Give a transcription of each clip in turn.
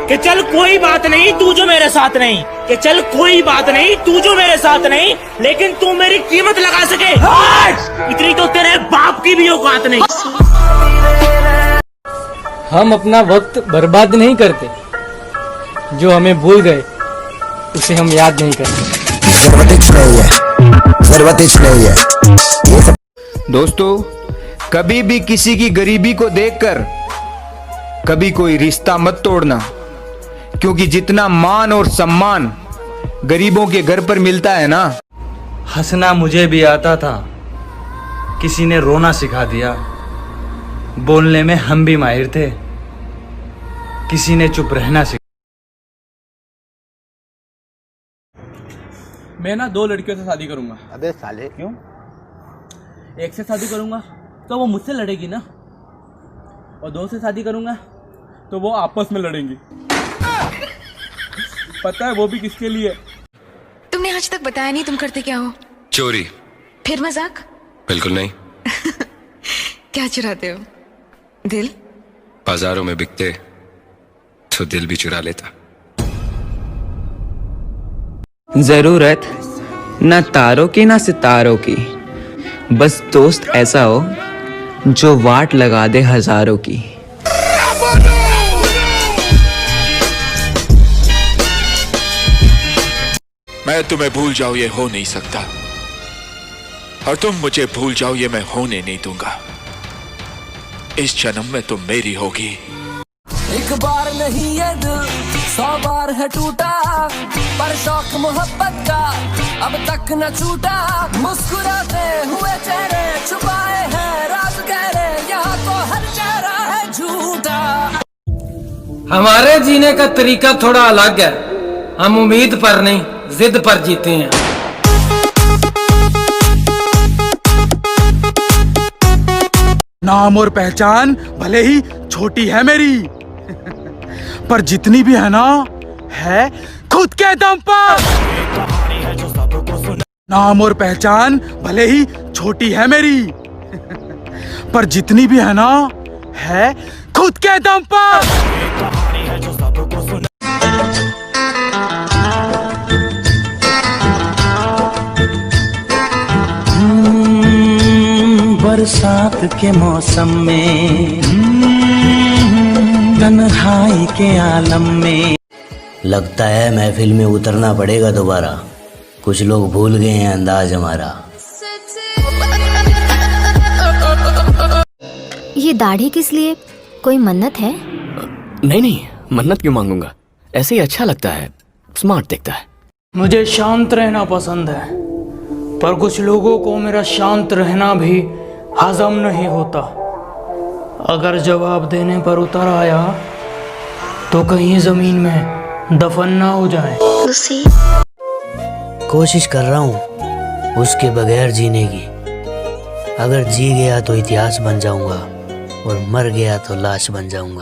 कि चल कोई बात नहीं तू जो मेरे साथ नहीं, कि चल कोई बात नहीं तू जो मेरे साथ नहीं, लेकिन तू मेरी कीमत लगा सके इतनी तो तेरे बाप की भी औकात नहीं। हम अपना वक्त बर्बाद नहीं करते, जो हमें भूल गए उसे हम याद नहीं करते। दोस्तों, कभी भी किसी की गरीबी को देखकर कभी कोई रिश्ता मत तोड़ना, क्योंकि जितना मान और सम्मान गरीबों के घर पर मिलता है ना। हंसना मुझे भी आता था, किसी ने रोना सिखा दिया। बोलने में हम भी माहिर थे, किसी ने चुप रहना सिखा। मैं ना 2 लड़कियों से शादी करूंगा। अबे साले क्यों? एक से शादी करूंगा तो वो मुझसे लड़ेगी ना, और 2 से शादी करूंगा तो वो आपस में लड़ेंगी। पता है वो भी किसके लिए? तुमने आज तक बताया नहीं तुम करते क्या हो। चोरी। फिर मजाक? बिल्कुल नहीं। क्या चुराते हो? दिल? बाजारों में बिकते तो दिल भी चुरा लेता। जरूरत न तारों की न सितारों की, बस दोस्त ऐसा हो जो वाट लगा दे हजारों की। मैं तुम्हें भूल जाऊं ये हो नहीं सकता, और तुम मुझे भूल जाओ ये मैं होने नहीं दूंगा। इस जन्म में तुम मेरी होगी। एक बार नहीं ये दिल 100 बार है टूटा, पर शौक मोहब्बत का अब तक न छूटा। मुस्कुराते हुए चेहरे छुपाए हैं राज गहरे, यहाँ तो हर चेहरा है झूठा। हमारे जीने का तरीका थोड़ा अलग है, हम उम्मीद पर नहीं जिद पर जीते हैं। नाम और पहचान भले ही छोटी है मेरी, पर जितनी भी है ना है खुद के दम पर। नाम और पहचान भले ही छोटी है मेरी, पर जितनी भी है ना है खुद के दम पर। बरसात के मौसम में तन्हाई के आलम में, लगता है महफिल में उतरना पड़ेगा दोबारा, कुछ लोग भूल गए हैं अंदाज हमारा। ये दाढ़ी किस लिए? कोई मन्नत है? नहीं नहीं, मन्नत क्यों मांगूंगा, ऐसे ही अच्छा लगता है, स्मार्ट दिखता है। मुझे शांत रहना पसंद है, पर कुछ लोगों को मेरा शांत रहना भी हजम नहीं होता। अगर जवाब देने पर उतर आया तो कहीं जमीन में दफन ना हो जाए। कोशिश कर रहा हूँ उसके बगैर जीने की, अगर जी गया तो इतिहास बन जाऊंगा, और मर गया तो लाश बन जाऊंगा।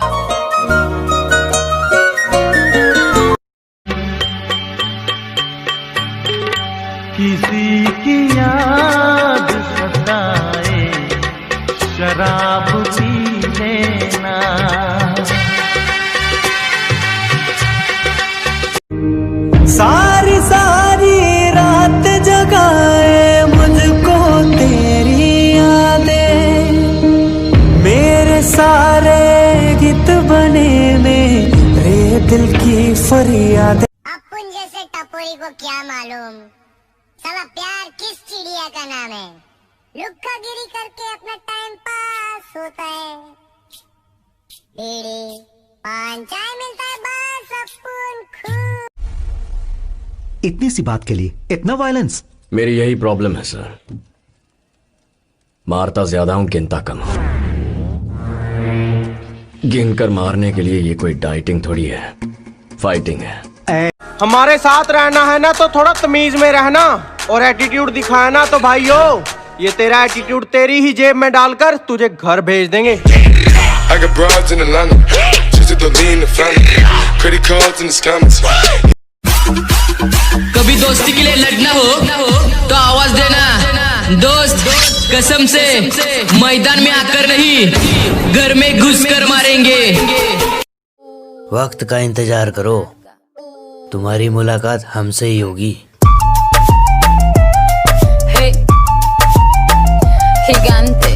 किसी की याद सताए शराब पी लेना, सारी सारी रात जगाए मुझको तेरी यादें, मेरे सारे गीत बने मेरे दिल की फरियादें। अपन जैसे टपोरी को क्या मालूम साला प्यार किस चिड़िया का नाम है। लुक्का गिरी करके अपना टाइम पास होता है, बीड़ी पान चाय मिलता है बस अपन खूब। इतनी सी बात के लिए इतना वायलेंस? मेरी यही प्रॉब्लम है सर, मारता ज्यादा हूं गिनता कम। गिनकर मारने के लिए ये कोई डाइटिंग थोड़ी है, फाइटिंग है। हमारे साथ रहना है ना तो थोड़ा तमीज में रहना, और एटीट्यूड दिखाया ना तो भाइयों ये तेरा एटीट्यूड तेरी ही जेब में डालकर तुझे घर भेज देंगे। कभी दोस्ती के लिए लड़ना हो तो आवाज देना दोस्त, कसम से मैदान में आकर नहीं घर में घुस कर मारेंगे। वक्त का इंतजार करो, तुम्हारी मुलाकात हमसे ही होगी। Gigante.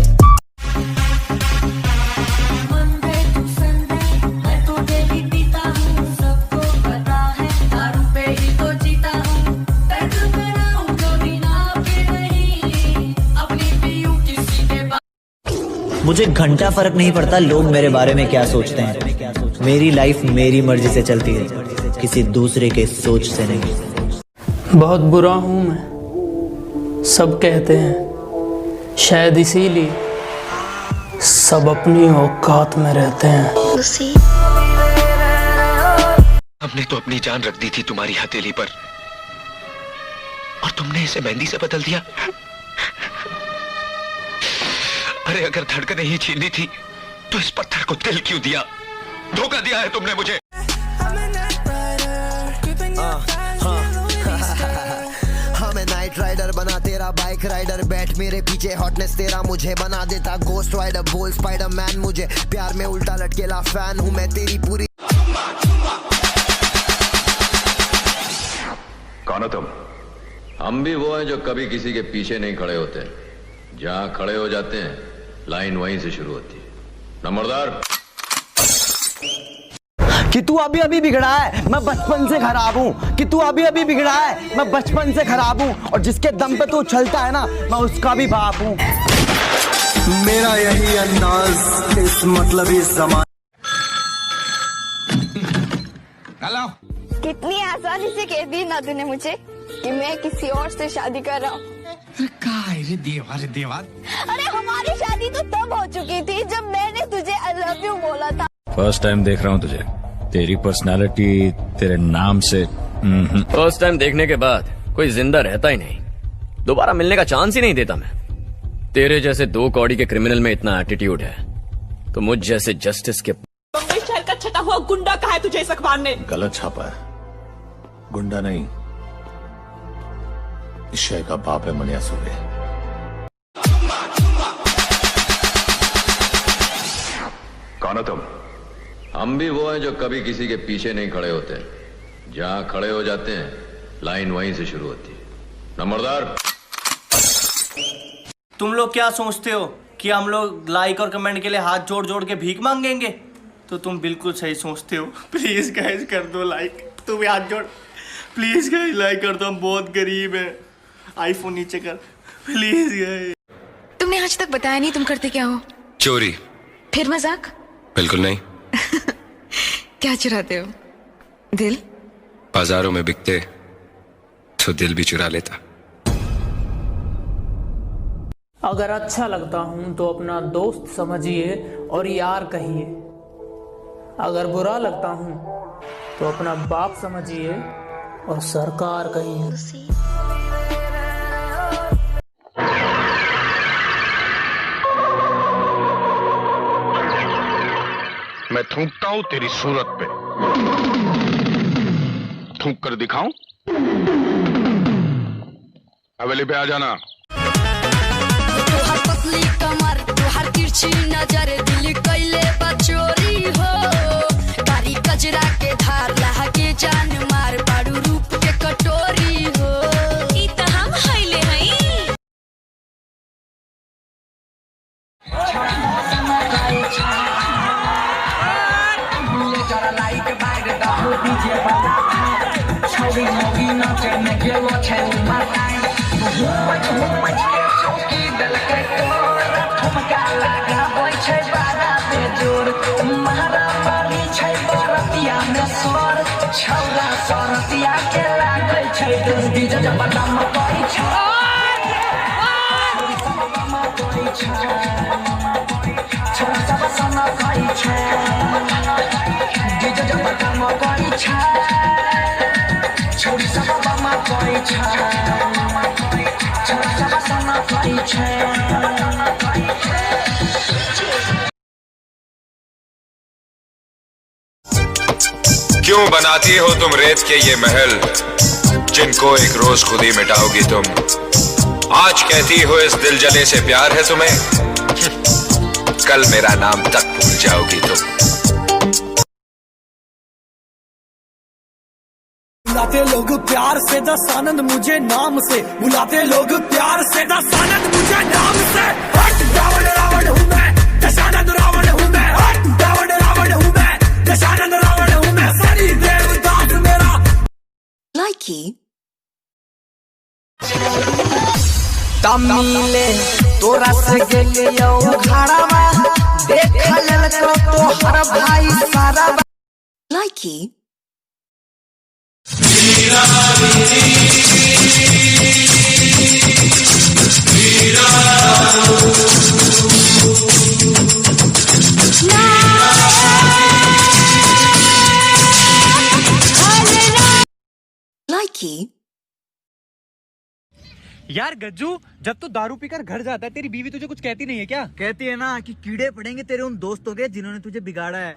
मुझे घंटा फर्क नहीं पड़ता लोग मेरे बारे में क्या सोचते हैं। मेरी लाइफ मेरी मर्जी से चलती है, किसी दूसरे के सोच से नहीं। बहुत बुरा हूँ मैं, सब कहते हैं, शायद इसीलिए सब अपनी औकात में रहते हैं। हमने तो अपनी जान रख दी थी तुम्हारी हथेली पर, और तुमने इसे मेहंदी से बदल दिया। अरे अगर धड़कनें ही छीननी थी तो इस पत्थर को दिल क्यों दिया? धोखा दिया है तुमने मुझे। मैं नाइट राइडर बना तेरा बाइक राइडर, बैठ मेरे पीछे हॉटनेस तेरा मुझे बना देता गोस्ट राइडर, बोल स्पाइडरमैन मुझे प्यार में उल्टा लटकेला फैन हूँ मैं तेरी पूरी। कौन हो तुम? हम भी वो हैं जो कभी किसी के पीछे नहीं खड़े होते, जहां खड़े हो जाते हैं लाइन वहीं से शुरू होती है। नंबरदार। कि तू अभी अभी बिगड़ा है, मैं बचपन से खराब हूँ। कि तू अभी अभी बिगड़ा है, मैं बचपन से खराब हूँ, और जिसके दम पे तू चलता है ना, मैं उसका भी बाप हूँ। मेरा यही अंदाज इस मतलब इस जमाने। हेलो। कितनी आसानी से कह दी ना तूने मुझे कि मैं किसी और से शादी कर रहा हूँ। रे देवा। अरे हमारी शादी तो तब हो चुकी थी जब मैंने तुझे आई लव यू बोला था। फर्स्ट टाइम देख रहा हूँ तुझे, तेरी पर्सनालिटी तेरे नाम से। फर्स्ट टाइम देखने के बाद कोई जिंदा रहता ही नहीं, दोबारा मिलने का चांस ही नहीं देता मैं। तेरे जैसे 2 कौड़ी के क्रिमिनल में इतना एटीट्यूड है तो मुझ जैसे जस्टिस के। बम्बई शहर का छटा हुआ गुंडा कहा है तुझे इस अखबार ने? गलत छापा है, गुंडा नहीं, इस शहर का बाप है मनिया सूबे। कौन हो तुम? हम भी वो हैं जो कभी किसी के पीछे नहीं खड़े होते, जहां खड़े हो जाते हैं लाइन वहीं से शुरू होती है। नंबरदार। तुम लोग क्या सोचते हो कि हम लोग लाइक और कमेंट के लिए हाथ जोड़ जोड़ के भीख मांगेंगे? तो तुम बिल्कुल सही सोचते हो। प्लीज गाइस कर दो लाइक, तुम हाथ जोड़, प्लीज गाइस लाइक कर दो, हम बहुत गरीब हैं। आईफोन नीचे कर प्लीज गाइस। तुमने आज तक बताया नहीं तुम करते क्या हो? चोरी। फिर मजाक? बिल्कुल नहीं। क्या चुराते हो? दिल? बाजारों में बिकते तो दिल भी चुरा लेता। अगर अच्छा लगता हूं तो अपना दोस्त समझिए और यार कहिए, अगर बुरा लगता हूं तो अपना बाप समझिए और सरकार कहिए। मैं थूकता हूं तेरी सूरत पे, थूक कर दिखाऊं? हवेली पे आ जाना। तुहार पतली कमर, तुहार तिरछी नजर, दिल कैले बचोरी हो। कारी कजरा के धार लहा के जान मार, बाड़ू रूप के कटोरी हो। ई त हम हइले हई। क्यों बनाती हो तुम रेत के ये महल, जिनको एक रोज खुद ही मिटाओगी तुम? आज कहती हो इस दिल जले से प्यार है तुम्हें, कल मेरा नाम तक भूल जाओगी तुम। बुलाते लोग प्यार से दस आनंद मुझे नाम से, बुलाते लोग प्यार से दस आनंद मुझे नाम से। हट रावण रावण हूँ मैं, दशानंद रावण हूँ मैं। हट रावण रावण हूँ मैं, दशानंद रावण हूँ मैं। सनी देवदास मेरा लाइकी तमिले तोरा से गेलियो घरवा, देख ललको तो हर भाई सारा लाइकी लाइकी। यार गज्जू, जब तू दारू पीकर घर जाता है तेरी बीवी तुझे कुछ कहती नहीं है क्या? कहती है ना कि कीड़े पड़ेंगे तेरे उन दोस्तों के जिन्होंने तुझे बिगाड़ा है।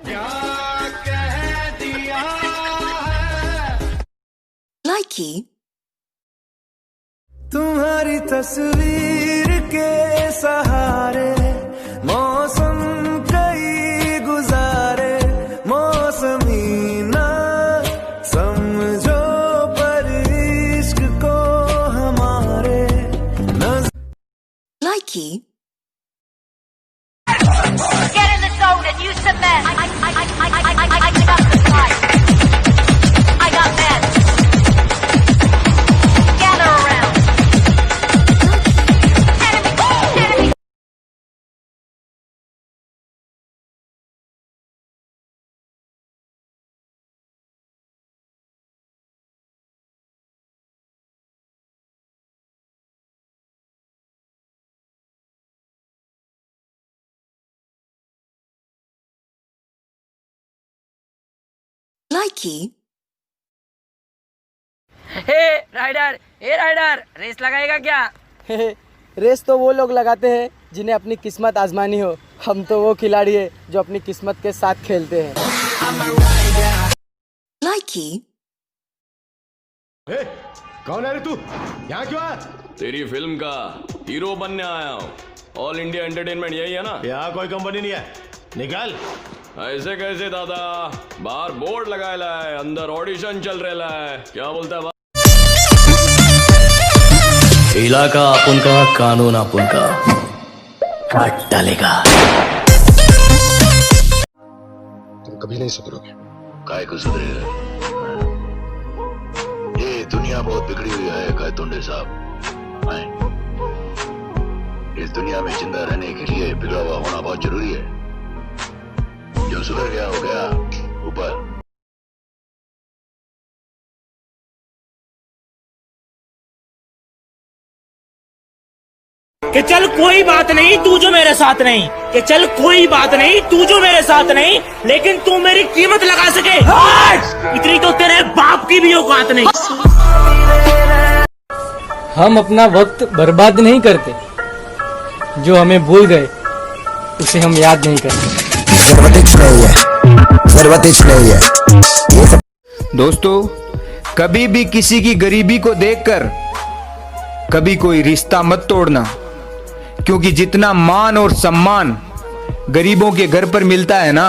लाइकी तुम्हारी तस्वीर के सहारे मौसम कई गुजारे, मौसमी ना समझो पर इश्क को हमारे लाइकी। Get in the zone and use the men. I got the fight. I got men. Gather around. Enemy. Likee rider, A rider, race लगाएगा क्या? रेस तो वो लोग लगाते हैं जिन्हें अपनी किस्मत आजमानी हो, हम तो वो खिलाड़ी है जो अपनी किस्मत के साथ खेलते हैं। लाइकी कौन है रे तू? यहाँ क्यों आया? तेरी फिल्म का हीरो बनने आया हूँ। ऑल इंडिया एंटरटेनमेंट यही है ना? यहाँ कोई कंपनी नहीं है, निकाल। ऐसे कैसे दादा? बाहर बोर्ड लगाया है, अंदर ऑडिशन चल रहा है। क्या बोलता है? इलाका अपन का, कानून अपन का, काट डालेगा। तुम कभी नहीं सुधरोगे। काय को सुधरेगा? ये दुनिया बहुत बिगड़ी हुई है कायतुंडे साहब। इस दुनिया में जिंदा रहने के लिए बिगड़ा हुआ होना बहुत जरूरी है। जो सुधर गया हो गया ऊपर। कि चल कोई बात नहीं तू जो मेरे साथ नहीं, कि चल कोई बात नहीं तू जो मेरे साथ नहीं, लेकिन तू मेरी कीमत लगा सके इतनी तो तेरे बाप की भी औकात नहीं। हम अपना वक्त बर्बाद नहीं करते, जो हमें भूल गए उसे हम याद नहीं करते। दोस्तों, कभी भी किसी की गरीबी को देखकर कभी कोई रिश्ता मत तोड़ना, क्योंकि जितना मान और सम्मान गरीबों के घर पर मिलता है ना।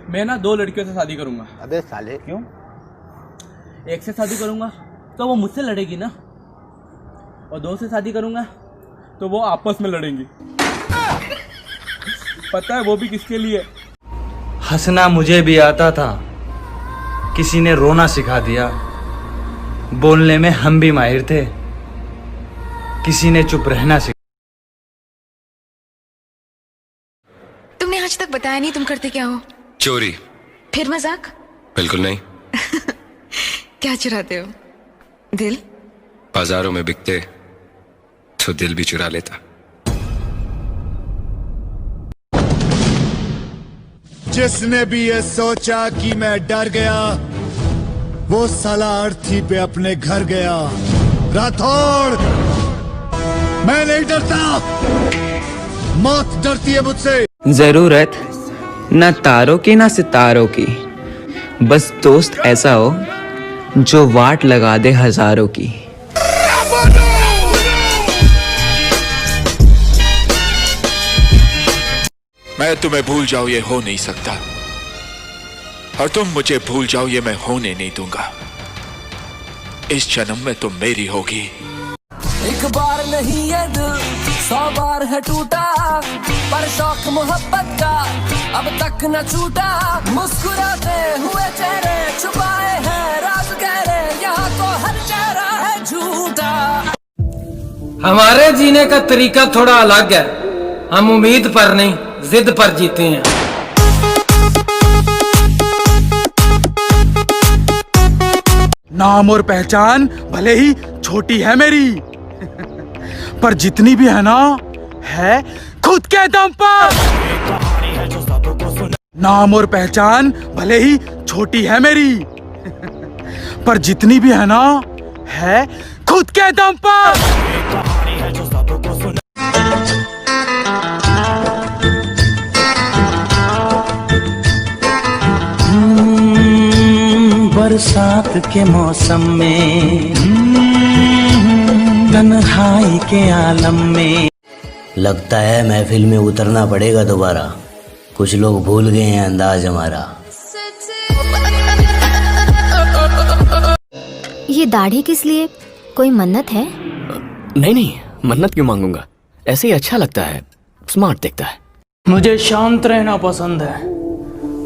मैं ना 2 लड़कियों से शादी करूंगा। अबे साले क्यों? एक से शादी करूंगा तो वो मुझसे लड़ेगी ना, और 2 से शादी करूंगा तो वो आपस में लड़ेंगी। पता है वो भी किसके लिए? हंसना मुझे भी आता था, किसी ने रोना सिखा दिया। बोलने में हम भी माहिर थे, किसी ने चुप रहना सिखा। तुमने आज तक बताया नहीं तुम करते क्या हो? चोरी। फिर मजाक? बिल्कुल नहीं। क्या चुराते हो? दिल? बाजारों में बिकते तो दिल भी चुरा लेता। जिसने भी ये सोचा कि मैं डर गया, वो साला अर्थी पे अपने घर गया। राठौड़, मैं नहीं डरता, मौत डरती है मुझसे। जरूरत न तारों की न सितारों की, बस दोस्त ऐसा हो जो वाट लगा दे हजारों की। मैं तुम्हें भूल जाऊं ये हो नहीं सकता, और तुम मुझे भूल जाओ ये मैं होने नहीं दूंगा। इस जन्म में तुम मेरी होगी। एक बार नहीं ये दिल 100 बार है टूटा, पर शौक मोहब्बत का अब तक न छूटा। मुस्कुराते हुए चेहरे छुपाए हैं राज गहरे, यहाँ तो हर चेहरा है झूठा। हमारे जीने का तरीका थोड़ा अलग है, हम उम्मीद पर नहीं जिद पर जीते हैं। नाम और पहचान भले ही छोटी है मेरी, पर जितनी भी है ना है खुद के दम पर। नाम और पहचान भले ही छोटी है मेरी, पर जितनी भी है ना है खुद के दम पर। बरसात के मौसम में तन्हाई के आलम में लगता है महफिल में उतरना पड़ेगा दोबारा, कुछ लोग भूल गए हैं अंदाज हमारा। ये दाढ़ी किस लिए, कोई मन्नत है? नहीं नहीं, मन्नत क्यों मांगूंगा, ऐसे ही अच्छा लगता है, स्मार्ट दिखता है। मुझे शांत रहना पसंद है,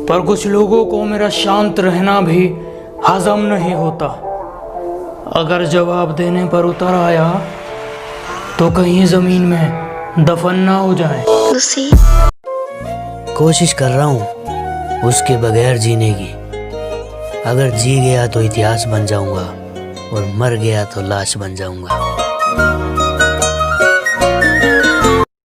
पर कुछ लोगों को मेरा शांत रहना भी हजम नहीं होता। अगर जवाब देने पर उतर आया तो कहीं जमीन में दफन ना हो जाए। कोशिश कर रहा हूँ उसके बगैर जीने की, अगर जी गया तो इतिहास बन जाऊंगा और मर गया तो लाश बन जाऊंगा।